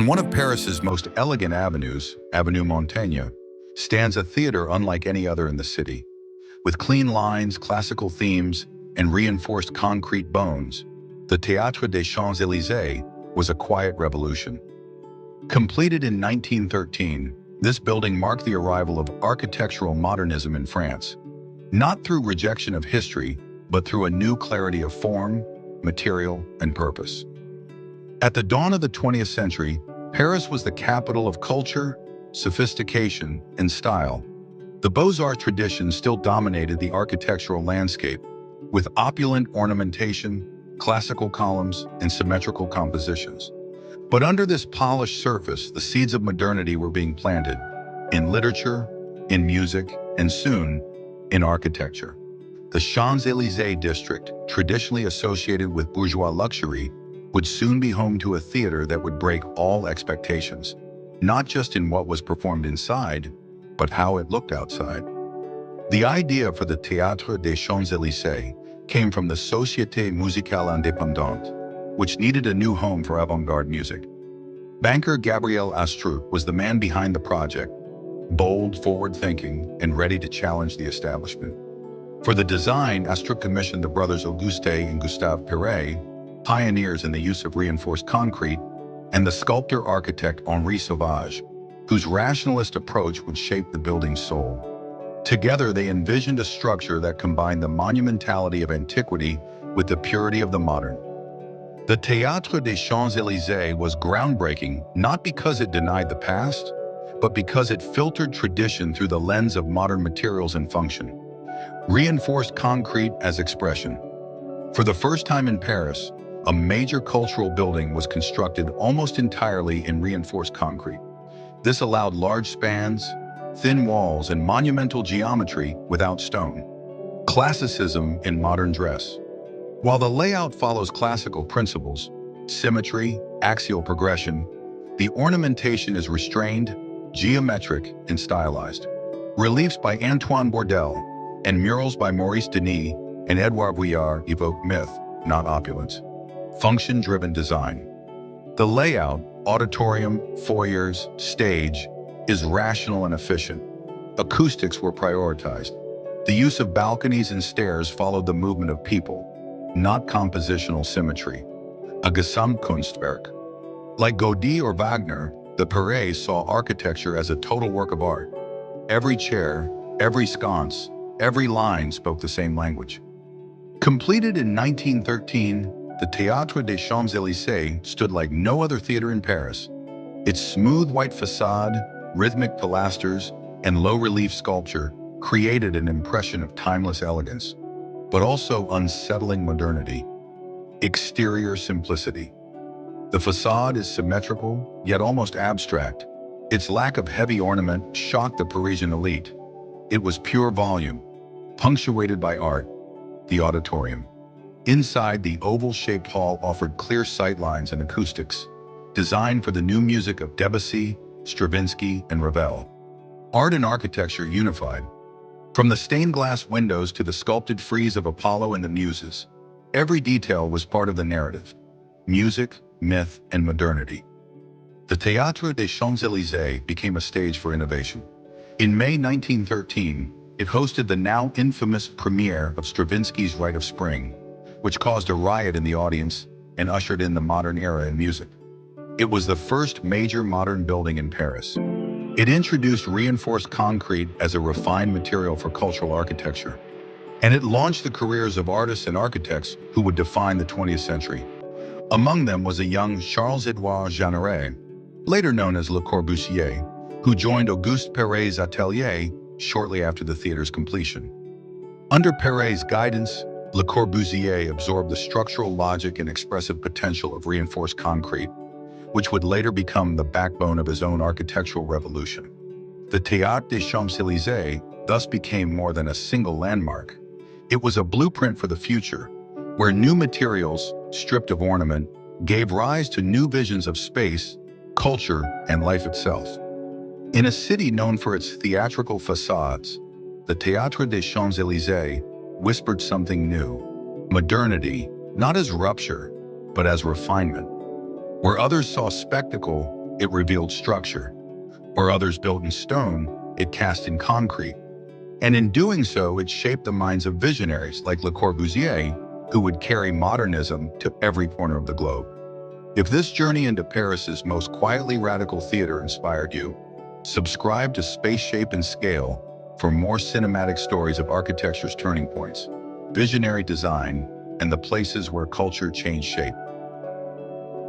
On one of Paris's most elegant avenues, Avenue Montaigne, stands a theater unlike any other in the city. With clean lines, classical themes, and reinforced concrete bones, the Théâtre des Champs-Élysées was a quiet revolution. Completed in 1913, this building marked the arrival of architectural modernism in France, not through rejection of history, but through a new clarity of form, material, and purpose. At the dawn of the 20th century, Paris was the capital of culture, sophistication, and style. The Beaux-Arts tradition still dominated the architectural landscape, with opulent ornamentation, classical columns, and symmetrical compositions. But under this polished surface, the seeds of modernity were being planted in literature, in music, and soon, in architecture. The Champs-Élysées district, traditionally associated with bourgeois luxury, would soon be home to a theater that would break all expectations, not just in what was performed inside, but how it looked outside. The idea for the Théâtre des Champs-Élysées came from the Société Musicale Indépendante, which needed a new home for avant-garde music. Banker Gabriel Astruc was the man behind the project, bold, forward-thinking, and ready to challenge the establishment. For the design, Astruc commissioned the brothers Auguste and Gustave Perret, pioneers in the use of reinforced concrete, and the sculptor-architect Henri Sauvage, whose rationalist approach would shape the building's soul. Together, they envisioned a structure that combined the monumentality of antiquity with the purity of the modern. The Théâtre des Champs-Élysées was groundbreaking not because it denied the past, but because it filtered tradition through the lens of modern materials and function. Reinforced concrete as expression. For the first time in Paris, a major cultural building was constructed almost entirely in reinforced concrete. This allowed large spans, thin walls, and monumental geometry without stone. Classicism in modern dress. While the layout follows classical principles, symmetry, axial progression, the ornamentation is restrained, geometric, and stylized. Reliefs by Antoine Bourdelle and murals by Maurice Denis and Edouard Vuillard evoke myth, not opulence. Function-driven design. The layout, auditorium, foyers, stage, is rational and efficient. Acoustics were prioritized. The use of balconies and stairs followed the movement of people, not compositional symmetry. A Gesamtkunstwerk. Like Gaudi or Wagner, the Perret saw architecture as a total work of art. Every chair, every sconce, every line spoke the same language. Completed in 1913, the Théâtre des Champs-Élysées stood like no other theater in Paris. Its smooth white facade, rhythmic pilasters, and low-relief sculpture created an impression of timeless elegance, but also unsettling modernity. Exterior simplicity. The facade is symmetrical, yet almost abstract. Its lack of heavy ornament shocked the Parisian elite. It was pure volume, punctuated by art. The auditorium. Inside, the oval-shaped hall offered clear sightlines and acoustics, designed for the new music of Debussy, Stravinsky, and Ravel. Art and architecture unified. From the stained glass windows to the sculpted frieze of Apollo and the Muses, every detail was part of the narrative. Music, myth, and modernity. The Théâtre des Champs-Élysées became a stage for innovation. In May 1913, it hosted the now infamous premiere of Stravinsky's Rite of Spring, which caused a riot in the audience and ushered in the modern era in music. It was the first major modern building in Paris. It introduced reinforced concrete as a refined material for cultural architecture, and it launched the careers of artists and architects who would define the 20th century. Among them was a young Charles-Édouard Jeanneret, later known as Le Corbusier, who joined Auguste Perret's atelier shortly after the theater's completion. Under Perret's guidance, Le Corbusier absorbed the structural logic and expressive potential of reinforced concrete, which would later become the backbone of his own architectural revolution. The Théâtre des Champs-Élysées thus became more than a single landmark. It was a blueprint for the future, where new materials, stripped of ornament, gave rise to new visions of space, culture, and life itself. In a city known for its theatrical façades, the Théâtre des Champs-Élysées whispered something new. Modernity, not as rupture, but as refinement. Where others saw spectacle, it revealed structure. Or others built in stone, it cast in concrete. And in doing so, it shaped the minds of visionaries like Le Corbusier, who would carry modernism to every corner of the globe. If this journey into Paris's most quietly radical theater inspired you, subscribe to Space Shape and Scale for more cinematic stories of architecture's turning points, visionary design, and the places where culture changed shape.